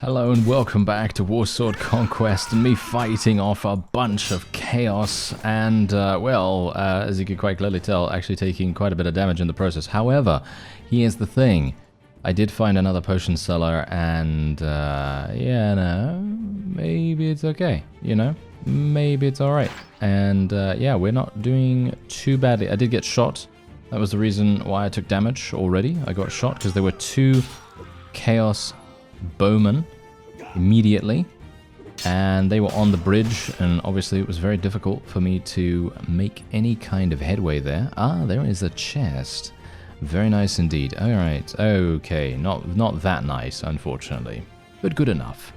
Hello and welcome back to Warsword Conquest and me fighting off a bunch of chaos and, as you can quite clearly tell, actually taking quite a bit of damage in the process. However, here's the thing. I did find another potion seller and, maybe it's okay, Maybe it's alright. And, we're not doing too badly. I did get shot. That was the reason why I took damage already. I got shot because there were two chaos bowmen immediately, and they were on the bridge, and obviously it was very difficult for me to make any kind of headway there. Ah, there is a chest. Very nice indeed. Alright, okay, not that nice, unfortunately, but good enough.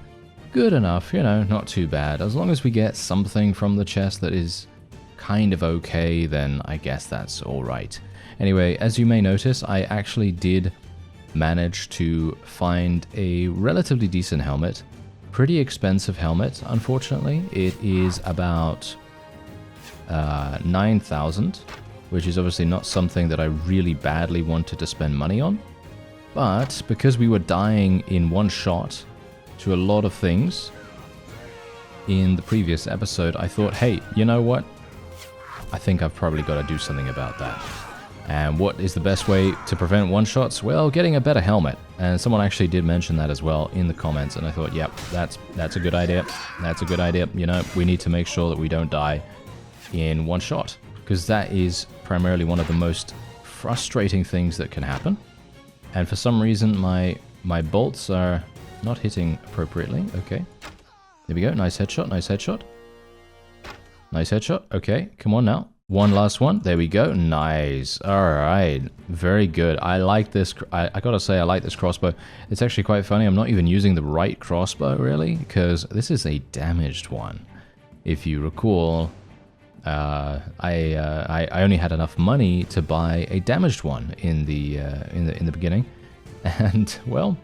Good enough, not too bad. As long as we get something from the chest that is kind of okay, then I guess that's alright. Anyway, as you may notice, I actually did managed to find a relatively decent helmet. Pretty expensive helmet, unfortunately. It is about 9,000, which is obviously not something that I really badly wanted to spend money on. But because we were dying in one shot to a lot of things in the previous episode, I thought, hey, you know what? I think I've probably got to do something about that. And what is the best way to prevent one-shots? Well, getting a better helmet. And someone actually did mention that as well in the comments, and I thought, yep, that's a good idea. That's a good idea. We need to make sure that we don't die in one shot, because that is primarily one of the most frustrating things that can happen. And for some reason, my bolts are not hitting appropriately. Okay. There we go. Nice headshot, nice headshot. Nice headshot. Okay, come on now. One last one. There we go. Nice. Alright. Very good. I like this. I gotta say, I like this crossbow. It's actually quite funny. I'm not even using the right crossbow, really, because this is a damaged one. If you recall, I only had enough money to buy a damaged one in the beginning. And, well,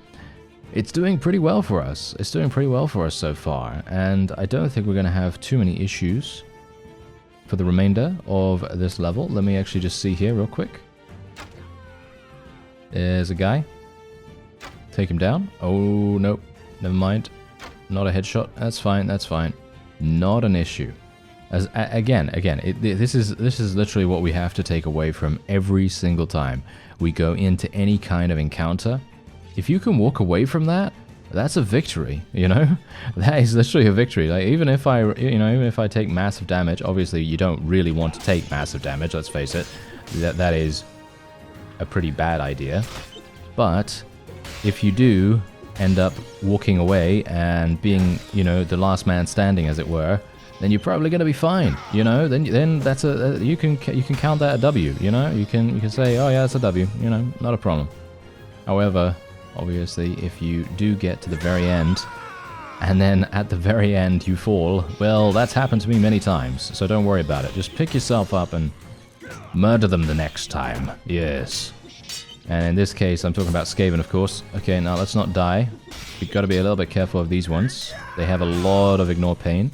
it's doing pretty well for us. It's doing pretty well for us so far. And I don't think we're going to have too many issues for the remainder of this level. Let me actually just see here real quick. There's a guy. Take him down. Oh, nope. Never mind. Not a headshot. That's fine. That's fine. Not an issue. As this is literally what we have to take away from every single time we go into any kind of encounter. If you can walk away from that, that's a victory, That is literally a victory. Like, even if I take massive damage, obviously you don't really want to take massive damage, let's face it. That is a pretty bad idea. But if you do end up walking away and being, the last man standing, as it were, then you're probably going to be fine, Then that's you can count that a W, You can say, oh yeah, it's a W, not a problem. However, obviously, if you do get to the very end, and then at the very end you fall, well, that's happened to me many times, so don't worry about it. Just pick yourself up and murder them the next time. Yes. And in this case, I'm talking about Skaven, of course. Okay, now let's not die. We've got to be a little bit careful of these ones. They have a lot of ignore pain.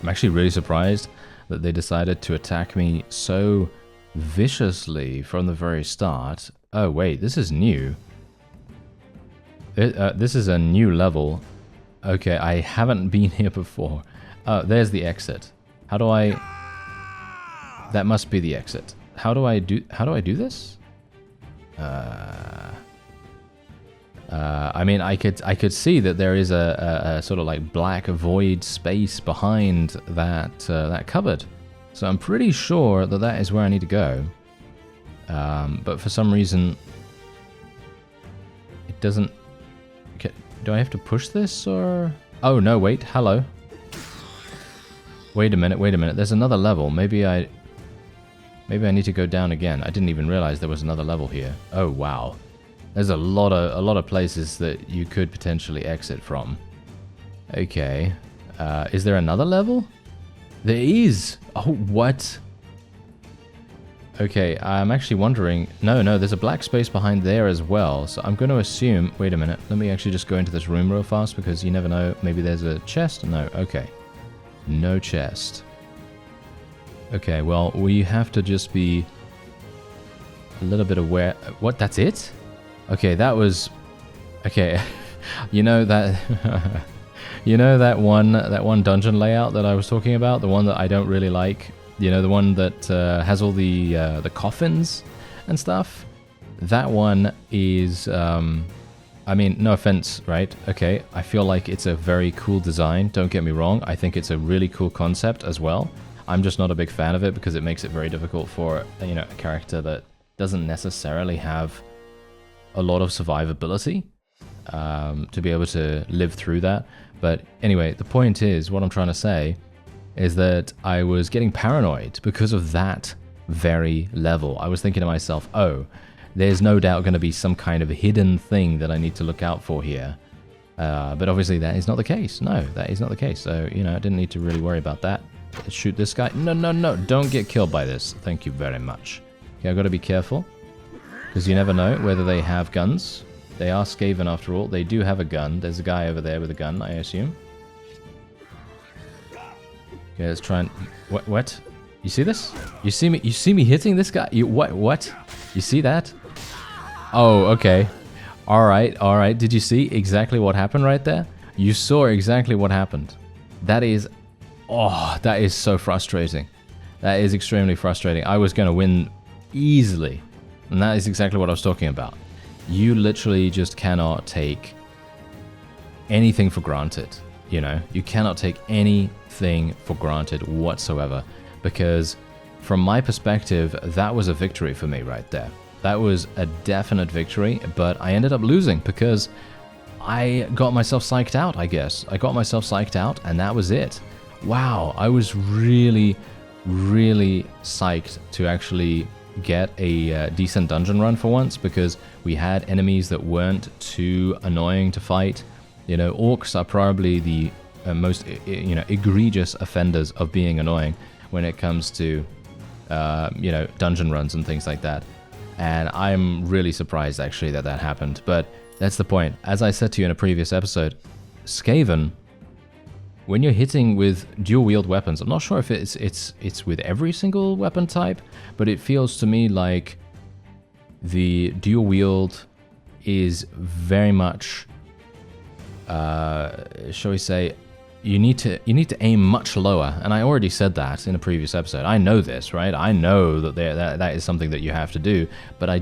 I'm actually really surprised that they decided to attack me so viciously from the very start. Oh, wait, this is new. This is a new level. Okay, I haven't been here before. There's the exit. How do I... That must be the exit. How do I do this? I mean, I could see that there is a sort of like black void space behind that cupboard. So I'm pretty sure that is where I need to go. But for some reason, it doesn't... Do I have to push this, or... Oh, no, wait, hello. Wait a minute, there's another level. Maybe I need to go down again. I didn't even realize there was another level here. Oh, wow. There's a lot of places that you could potentially exit from. Okay. Is there another level? There is! Oh, what? Okay, I'm actually wondering... No, there's a black space behind there as well, so I'm going to assume... Wait a minute, let me actually just go into this room real fast, because you never know, maybe there's a chest? No, okay. No chest. Okay, well, we have to just be a little bit aware... What, that's it? Okay, that was... Okay, You know that you know that one dungeon layout that I was talking about, the one that I don't really like. You know, the one that has all the coffins and stuff. That one is, I mean, no offense, right? Okay, I feel like it's a very cool design. Don't get me wrong. I think it's a really cool concept as well. I'm just not a big fan of it because it makes it very difficult for, you know, a character that doesn't necessarily have a lot of survivability to be able to live through that. But anyway, the point is, what I'm trying to say is that I was getting paranoid because of that very level. I was thinking to myself, oh, there's no doubt going to be some kind of hidden thing that I need to look out for here. But obviously that is not the case. No, that is not the case. So, you know, I didn't need to really worry about that. Let's shoot this guy. No, no, no. Don't get killed by this. Thank you very much. Okay, I've got to be careful. Because you never know whether they have guns. They are Skaven after all. They do have a gun. There's a guy over there with a gun, I assume. Okay, let's try and... What? You see this? You see me hitting this guy? What? You see that? Oh, okay. Alright. Did you see exactly what happened right there? You saw exactly what happened. That is... Oh, that is so frustrating. That is extremely frustrating. I was going to win easily. And that is exactly what I was talking about. You literally just cannot take anything for granted. You know, you cannot take anything for granted whatsoever. Because from my perspective, that was a victory for me right there. That was a definite victory, but I ended up losing because I got myself psyched out, I guess. I got myself psyched out, and that was it. Wow, I was really, really psyched to actually get a decent dungeon run for once, because we had enemies that weren't too annoying to fight. You know, orcs are probably the most, you know, egregious offenders of being annoying when it comes to, you know, dungeon runs and things like that. And I'm really surprised, actually, that that happened. But that's the point. As I said to you in a previous episode, Skaven, when you're hitting with dual-wield weapons, I'm not sure if it's with every single weapon type, but it feels to me like the dual-wield is very much, shall we say, you need to aim much lower, and I already said that in a previous episode. I know this, right? I know that that is something that you have to do, but I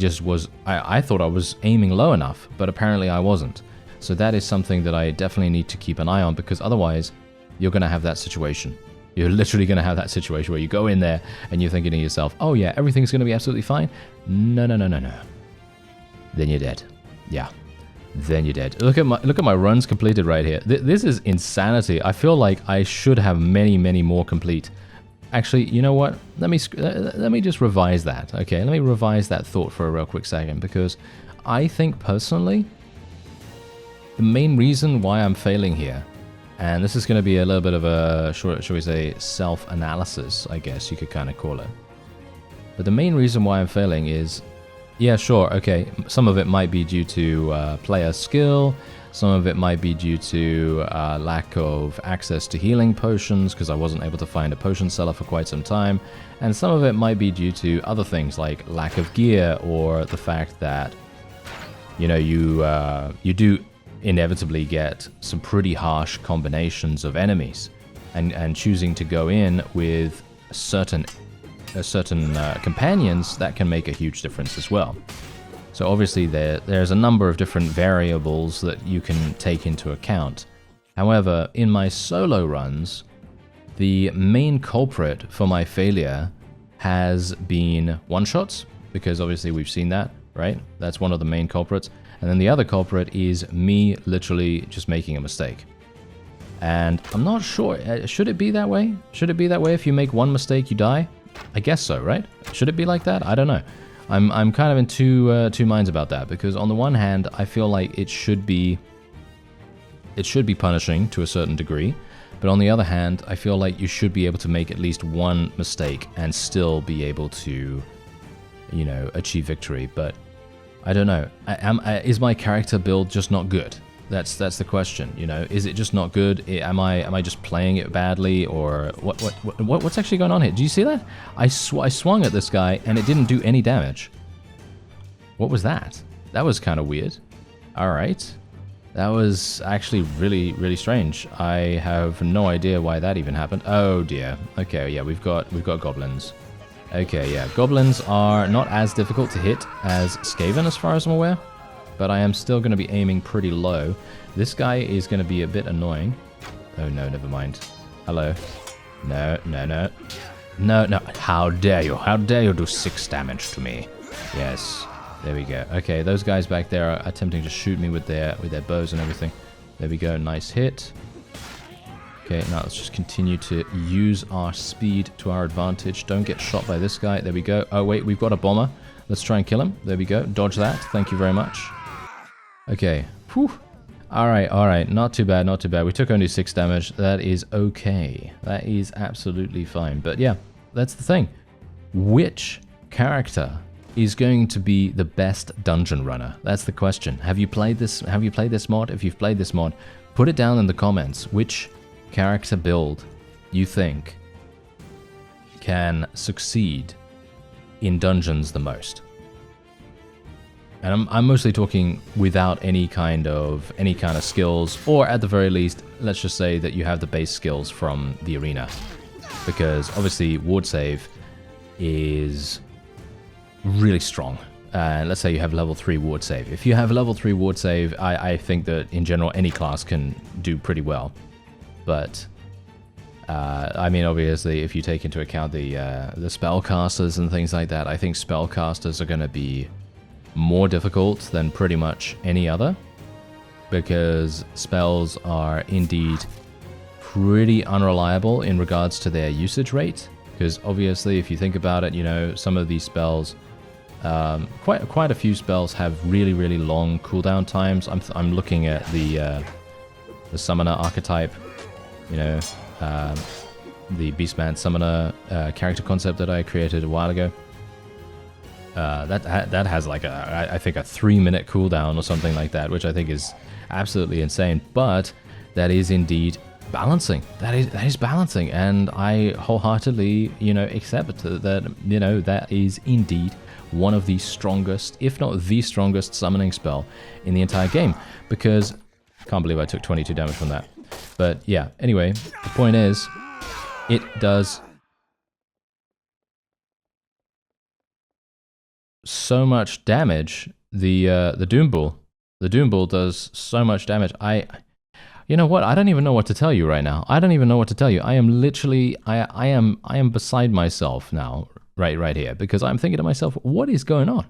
thought I was aiming low enough, but apparently I wasn't. So that is something that I definitely need to keep an eye on, because otherwise you're going to have that situation. You're literally going to have that situation where you go in there and you're thinking to yourself, oh yeah, everything's going to be absolutely fine. No. Then you're dead. Yeah. Then you're dead. Look at my runs completed right here. This is insanity. I feel like I should have many more complete. Actually, you know what? Let me just revise that. Okay, let me revise that thought for a real quick second, because I think personally the main reason why I'm failing here, and this is going to be a little bit of a, shall we say, self-analysis, I guess you could kind of call it. But the main reason why I'm failing is, yeah, sure, okay, some of it might be due to player skill, some of it might be due to lack of access to healing potions, because I wasn't able to find a potion seller for quite some time, and some of it might be due to other things like lack of gear, or the fact that, you know, you do inevitably get some pretty harsh combinations of enemies, and choosing to go in with certain companions, that can make a huge difference as well. So obviously there's a number of different variables that you can take into account. However, in my solo runs, the main culprit for my failure has been one-shots, because obviously we've seen that, right? That's one of the main culprits. And then the other culprit is me literally just making a mistake. And I'm not sure, should it be that way? Should it be that way if you make one mistake, you die? I guess so, right? Should it be like that? I don't know. I'm kind of in two minds about that, because on the one hand, I feel like it should be punishing to a certain degree, but on the other hand, I feel like you should be able to make at least one mistake and still be able to, you know, achieve victory. But I don't know. Is my character build just not good? That's the question. You know, is it just not good? Am I just playing it badly, or what's actually going on here? Do you see that? I swung at this guy and it didn't do any damage. What was that? That was kind of weird. All right. That was actually really, really strange. I have no idea why that even happened. Oh dear. Okay, yeah, we've got goblins. Okay, yeah, goblins are not as difficult to hit as Skaven as far as I'm aware, but I am still going to be aiming pretty low. This guy is going to be a bit annoying. Oh no, never mind. Hello. No, no, no. No, no. How dare you? How dare you do 6 damage to me? Yes. There we go. Okay, those guys back there are attempting to shoot me with their bows and everything. There we go. Nice hit. Okay, now let's just continue to use our speed to our advantage. Don't get shot by this guy. There we go. Oh, wait, we've got a bomber. Let's try and kill him. There we go. Dodge that. Thank you very much. Okay. Whew. All right. Not too bad, not too bad. We took only 6 damage. That is okay. That is absolutely fine. But yeah, that's the thing. Which character is going to be the best dungeon runner? That's the question. Have you played this? Have you played this mod? If you've played this mod, put it down in the comments. Which character build you think can succeed in dungeons the most? And I'm mostly talking without any kind of skills, or at the very least, let's just say that you have the base skills from the arena, because obviously ward save is really strong. Let's say you have level 3 ward save. If you have level 3 ward save, I think that in general any class can do pretty well. But I mean, obviously, if you take into account the spellcasters and things like that, I think spellcasters are going to be more difficult than pretty much any other, because spells are indeed pretty unreliable in regards to their usage rate. Because obviously, if you think about it, you know, some of these spells, quite a few spells have really long cooldown times. I'm looking at the summoner archetype, you know, the Beastman summoner character concept that I created a while ago. That has like I think a 3-minute cooldown or something like that, which I think is absolutely insane. But that is indeed balancing. That is balancing, and I wholeheartedly, you know, accept that, you know, that is indeed one of the strongest, if not the strongest, summoning spell in the entire game. Because I can't believe I took 22 damage from that. But yeah, anyway, the point is, it does so much damage. The Doom Bull. The Doom Bull does so much damage. You know what? I don't even know what to tell you right now. I don't even know what to tell you. I am literally, I am beside myself now, right here, because I'm thinking to myself, what is going on?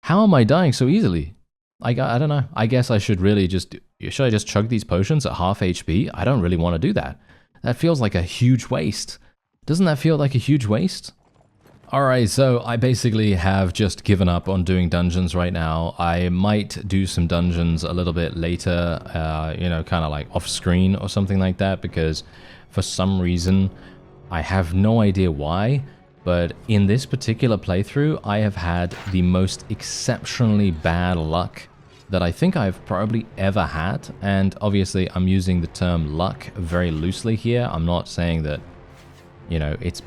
How am I dying so easily? I don't know. I guess I should really should I just chug these potions at half HP? I don't really want to do that. That feels like a huge waste. Doesn't that feel like a huge waste? Alright, so I basically have just given up on doing dungeons right now. I might do some dungeons a little bit later, you know, kind of like off screen or something like that, because for some reason, I have no idea why, but in this particular playthrough, I have had the most exceptionally bad luck that I think I've probably ever had. And obviously, I'm using the term luck very loosely here. I'm not saying that, you know, it's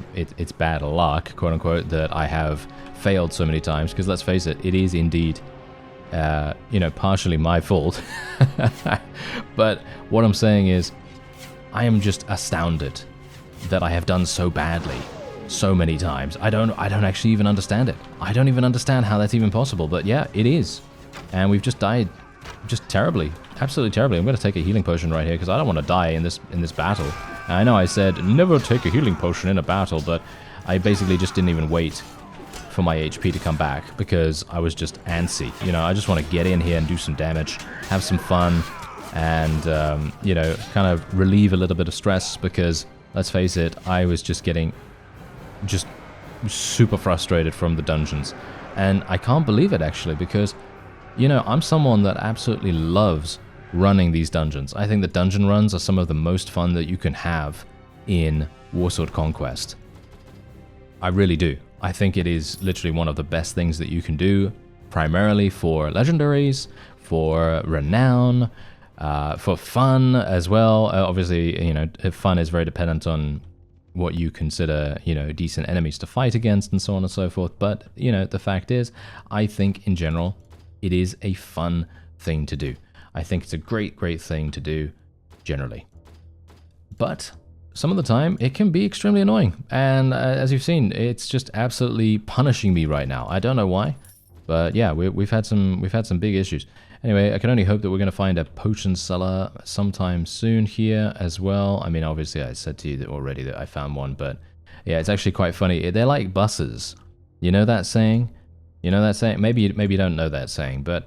bad luck, quote unquote, that I have failed so many times, because let's face it, it is indeed, you know, partially my fault. But what I'm saying is, I am just astounded that I have done so badly so many times. I don't actually even understand it. I don't even understand how that's even possible, but yeah, it is. And we've just died just terribly, absolutely terribly. I'm going to take a healing potion right here, because I don't want to die in this battle. I know I said never take a healing potion in a battle, but I basically just didn't even wait for my HP to come back, because I was just antsy. You know, I just want to get in here and do some damage, have some fun, and, you know, kind of relieve a little bit of stress, because, let's face it, I was just getting just super frustrated from the dungeons. And I can't believe it, actually, because, you know, I'm someone that absolutely loves running these dungeons. I think the dungeon runs are some of the most fun that you can have in Warsword Conquest. I really do. I think it is literally one of the best things that you can do, primarily for legendaries, for renown, for fun as well. Obviously, you know, fun is very dependent on what you consider, you know, decent enemies to fight against and so on and so forth. But, you know, the fact is, I think in general, it is a fun thing to do. I think it's a great, great thing to do generally. But some of the time, it can be extremely annoying. And as you've seen, it's just absolutely punishing me right now. I don't know why, but yeah, we've had some big issues. Anyway, I can only hope that we're going to find a potion seller sometime soon here as well. I mean, obviously, I said to you that already that I found one, but yeah, it's actually quite funny. They're like buses. You know that saying? You know that saying? Maybe you don't know that saying, but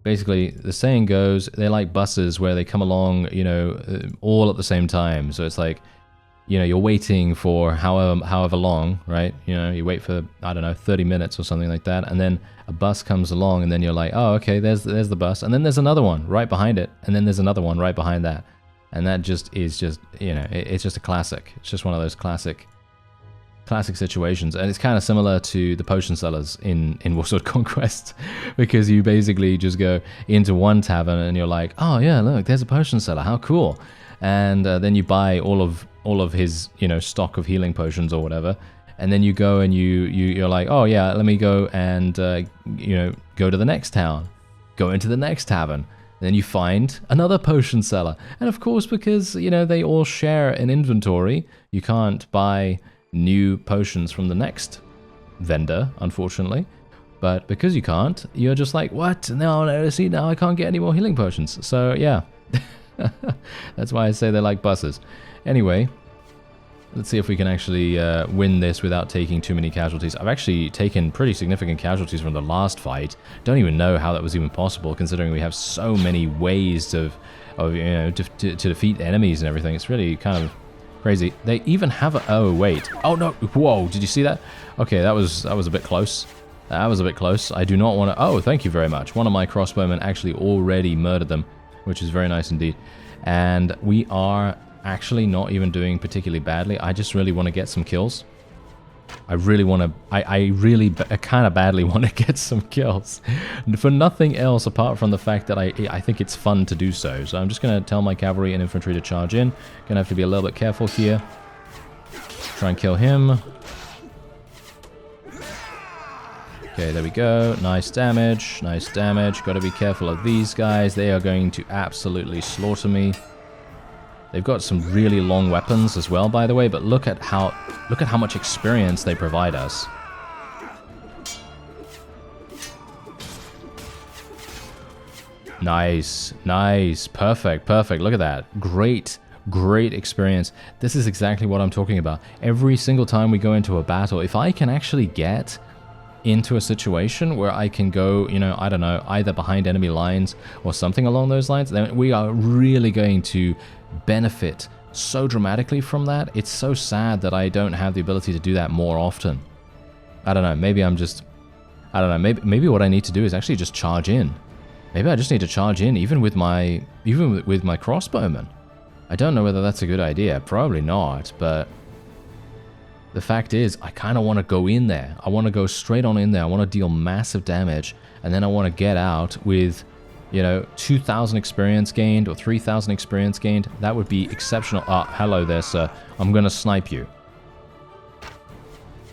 basically, the saying goes, they're like buses where they come along, you know, all at the same time. So it's like, you know, you're waiting for however long, right? You know, you wait for, I don't know, 30 minutes or something like that, and then a bus comes along, and then you're like, oh, okay, there's the bus, and then there's another one right behind it, and then there's another one right behind that, and that just is just, you know, it's just a classic. It's just one of those classic situations, and it's kind of similar to the potion sellers in Warsword Conquest, because you basically just go into one tavern and you're like, oh yeah, look, there's a potion seller, how cool, and then you buy all of his, you know, stock of healing potions or whatever, and then you go and you're like, oh yeah, let me go and you know, go to the next town, go into the next tavern. Then you find another potion seller, and of course, because, you know, they all share an inventory, you can't buy new potions from the next vendor, unfortunately. But because you can't, you're just like, what? No, see, now I can't get any more healing potions. So yeah, that's why I say they're like buses. Anyway, let's see if we can actually win this without taking too many casualties. I've actually taken pretty significant casualties from the last fight. Don't even know how that was even possible, considering we have so many ways of you know, to defeat enemies and everything. It's really kind of crazy. They even have a... Oh, wait. Oh, no. Whoa, did you see that? Okay, that was a bit close. That was a bit close. I do not want to... Oh, thank you very much. One of my crossbowmen actually already murdered them, which is very nice indeed. And we are actually not even doing particularly badly. I just really want to get some kills. I really want to... I kind of badly want to get some kills. For nothing else apart from the fact that I think it's fun to do so. So I'm just going to tell my cavalry and infantry to charge in. Going to have to be a little bit careful here. Try and kill him. Okay, there we go. Nice damage. Nice damage. Got to be careful of these guys. They are going to absolutely slaughter me. They've got some really long weapons as well, by the way, but look at how much experience they provide us. Nice, nice, perfect, perfect. Look at that. Great, great experience. This is exactly what I'm talking about. Every single time we go into a battle, if I can actually get into a situation where I can go, you know, I don't know, either behind enemy lines or something along those lines, then we are really going to benefit so dramatically from that. It's so sad that I don't have the ability to do that more often. I don't know, maybe I'm just... I don't know, maybe what I need to do is actually just charge in. Maybe I just need to charge in, even with my crossbowmen. I don't know whether that's a good idea. Probably not, but... the fact is, I kind of want to go in there. I want to go straight on in there. I want to deal massive damage, and then I want to get out with, you know, 2,000 experience gained or 3,000 experience gained. That would be exceptional. Ah, hello there, sir. I'm going to snipe you.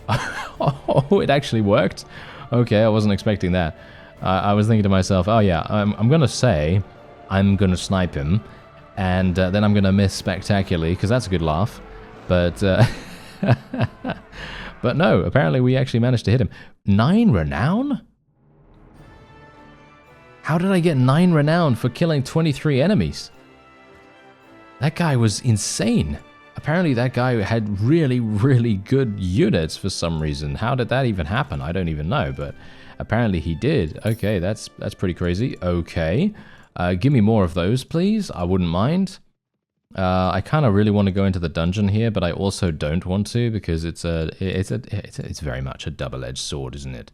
Oh, it actually worked? Okay, I wasn't expecting that. I was thinking to myself, oh yeah, I'm going to say I'm going to snipe him, and then I'm going to miss spectacularly, because that's a good laugh. But... but no, apparently we actually managed to hit him. 9 renown? How did I get 9 renown for killing 23 enemies? That guy was insane. Apparently that guy had really, really good units for some reason. How did that even happen? I don't even know, but apparently he did. Okay, that's pretty crazy. Okay, give me more of those, please. I wouldn't mind. I kind of really want to go into the dungeon here, but I also don't want to, because it's very much a double-edged sword, isn't it?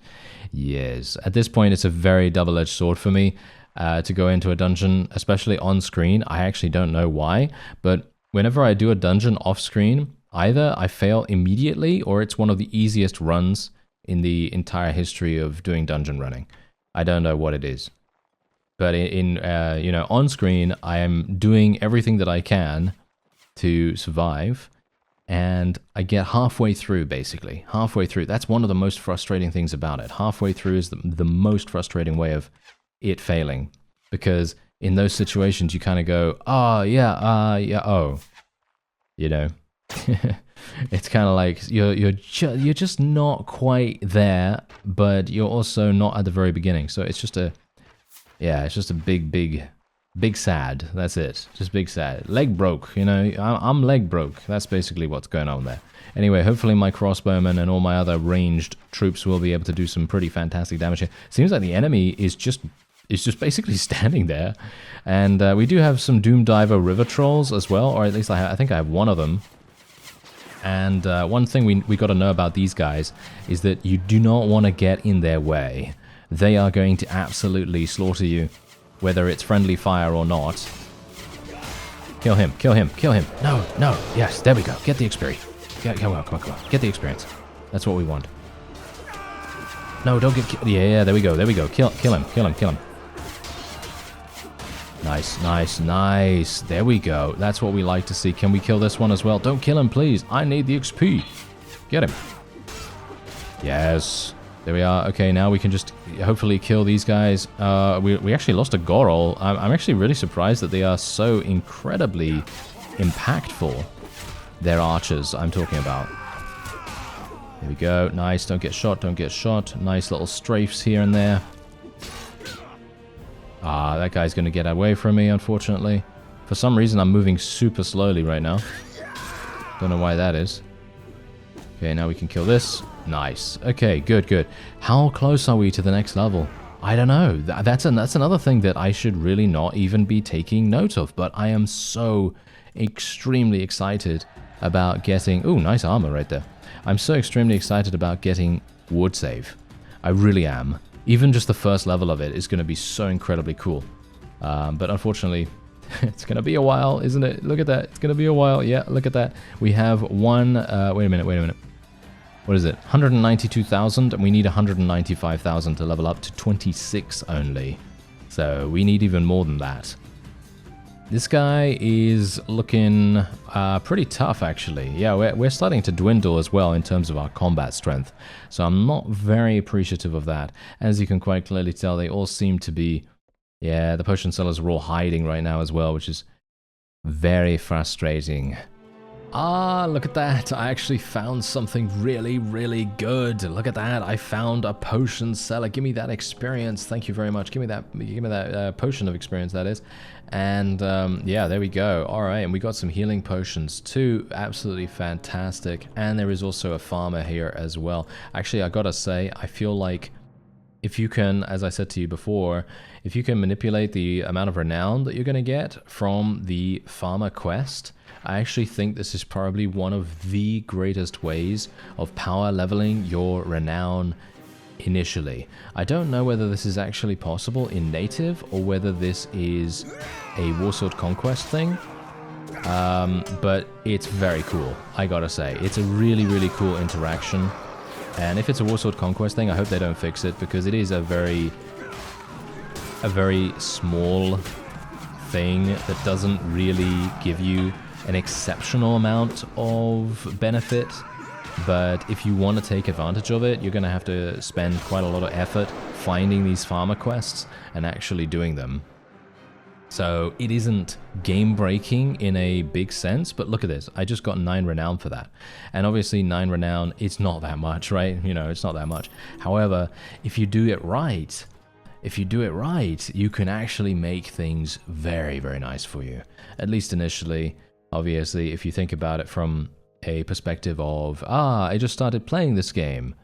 Yes. At this point, it's a very double-edged sword for me to go into a dungeon, especially on screen. I actually don't know why, but whenever I do a dungeon off screen, either I fail immediately, or it's one of the easiest runs in the entire history of doing dungeon running. I don't know what it is. But in you know, on screen, I am doing everything that I can to survive, and I get halfway through, basically. Halfway through. That's one of the most frustrating things about it. Halfway through is the most frustrating way of it failing, because in those situations, you kind of go, oh, yeah, oh. You know? It's kind of like you're just not quite there, but you're also not at the very beginning. So it's just a, yeah, it's just a big sad. That's it. Just big sad. Leg broke, you know? I'm leg broke. That's basically what's going on there. Anyway, hopefully my crossbowmen and all my other ranged troops will be able to do some pretty fantastic damage here. Seems like the enemy is just basically standing there. And we do have some Doom Diver River Trolls as well, or at least I think I have one of them. And one thing we got to know about these guys is that you do not want to get in their way. They are going to absolutely slaughter you, whether it's friendly fire or not. Kill him, kill him, kill him. No, no, yes, there we go. Get the experience. Come on. Get the experience. That's what we want. No, don't get killed. Yeah, there we go. Kill him. Nice. There we go. That's what we like to see. Can we kill this one as well? Don't kill him, please. I need the XP. Get him. Yes. There we are. Okay, now we can just hopefully kill these guys. We actually lost a Gorol. I'm actually really surprised that they are so incredibly impactful. They're archers I'm talking about. There we go. Nice. Don't get shot. Nice little strafes here and there. Ah, that guy's going to get away from me, unfortunately. For some reason, I'm moving super slowly right now. Don't know why that is. Okay, now we can kill this. Nice. Okay, good. How close are we to the next level? I don't know. That's another thing that I should really not even be taking note of. But I am so extremely excited about getting... Ooh, nice armor right there. I'm so extremely excited about getting ward save. I really am. Even just the first level of it is going to be so incredibly cool. But unfortunately, it's going to be a while, isn't it? Look at that. It's going to be a while. Yeah, look at that. We have one... wait a minute. What is it? 192,000, and we need 195,000 to level up to 26 only. So we need even more than that. This guy is looking pretty tough, actually. Yeah, we're starting to dwindle as well in terms of our combat strength. So I'm not very appreciative of that. As you can quite clearly tell, they all seem to be... Yeah, the potion sellers are all hiding right now as well, which is very frustrating. Ah, look at that. I actually found something really good. Look at that. I found a potion seller. Give me that experience. Thank you very much. Give me that potion of experience, that is. And yeah, there we go. All right, and we got some healing potions too. Absolutely fantastic. And there is also a farmer here as well. Actually, I gotta say, I feel like if you can, as I said to you before, if you can manipulate the amount of renown that you're going to get from the farmer quest, I actually think this is probably one of the greatest ways of power leveling your renown initially. I don't know whether this is actually possible in native or whether this is a Warsword Conquest thing, but it's very cool, I gotta say. It's a really cool interaction. And if it's a Warsword Conquest thing, I hope they don't fix it, because it is a very small thing that doesn't really give you an exceptional amount of benefit. But if you want to take advantage of it, you're going to have to spend quite a lot of effort finding these farmer quests and actually doing them. So it isn't game-breaking in a big sense, but look at this. I just got 9 renown for that. And obviously 9 renown, it's not that much, right? You know, it's not that much. However, if you do it right, you can actually make things very nice for you. At least initially. Obviously, if you think about it from a perspective of, I just started playing this game,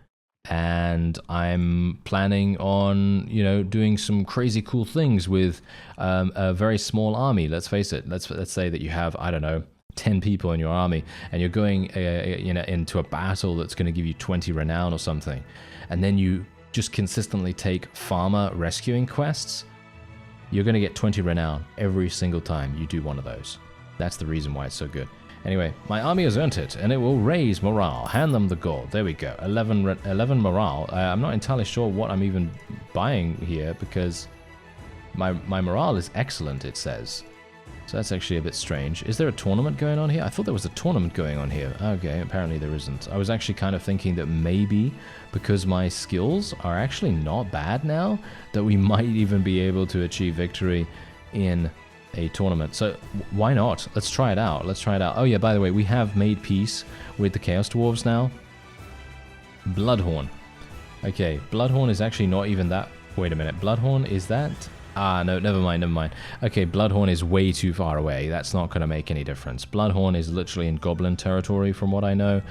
and I'm planning on, you know, doing some crazy cool things with a very small army. Let's face it. Let's say that you have, I don't know, 10 people in your army, and you're going you know, into a battle that's going to give you 20 renown or something, and then you just consistently take farmer rescuing quests. You're going to get 20 renown every single time you do one of those. That's the reason why it's so good. Anyway, my army has earned it, and it will raise morale. Hand them the gold. There we go. 11 morale. I'm not entirely sure what I'm even buying here, because my morale is excellent, it says. So that's actually a bit strange. Is there a tournament going on here? I thought there was a tournament going on here. Okay, apparently there isn't. I was actually kind of thinking that maybe because my skills are actually not bad now, that we might even be able to achieve victory in a tournament. So why not? Let's try it out. Let's try it out. Oh yeah, by the way, we have made peace with the Chaos Dwarves now. Bloodhorn. Okay, Bloodhorn is actually not even that... Wait a minute. Bloodhorn, is that... Ah, no, never mind, never mind. Okay, Bloodhorn is way too far away. That's not going to make any difference. Bloodhorn is literally in Goblin territory from what I know,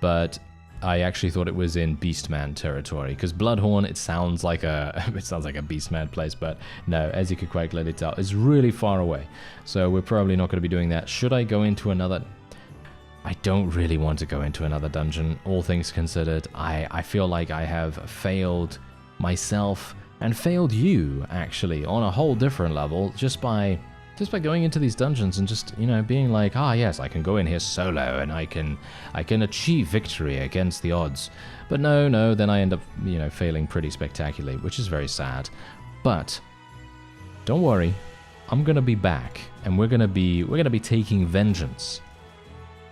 but I actually thought it was in Beastman territory, because Bloodhorn, it sounds like a Beastman place, but no, as you could quite clearly tell, it's really far away. So we're probably not going to be doing that. Should I go into another... I don't really want to go into another dungeon, all things considered. I feel like I have failed myself and failed you, actually, on a whole different level, just by going into these dungeons and just, you know, being like, ah, yes, I can go in here solo and I can achieve victory against the odds. But no, then I end up, you know, failing pretty spectacularly, which is very sad. But don't worry, I'm gonna be back, and we're gonna be taking vengeance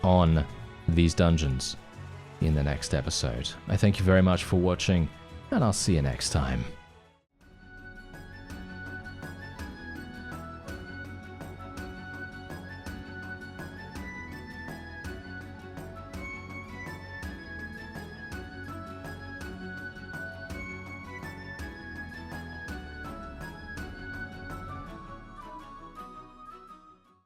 on these dungeons in the next episode. I thank you very much for watching, and I'll see you next time.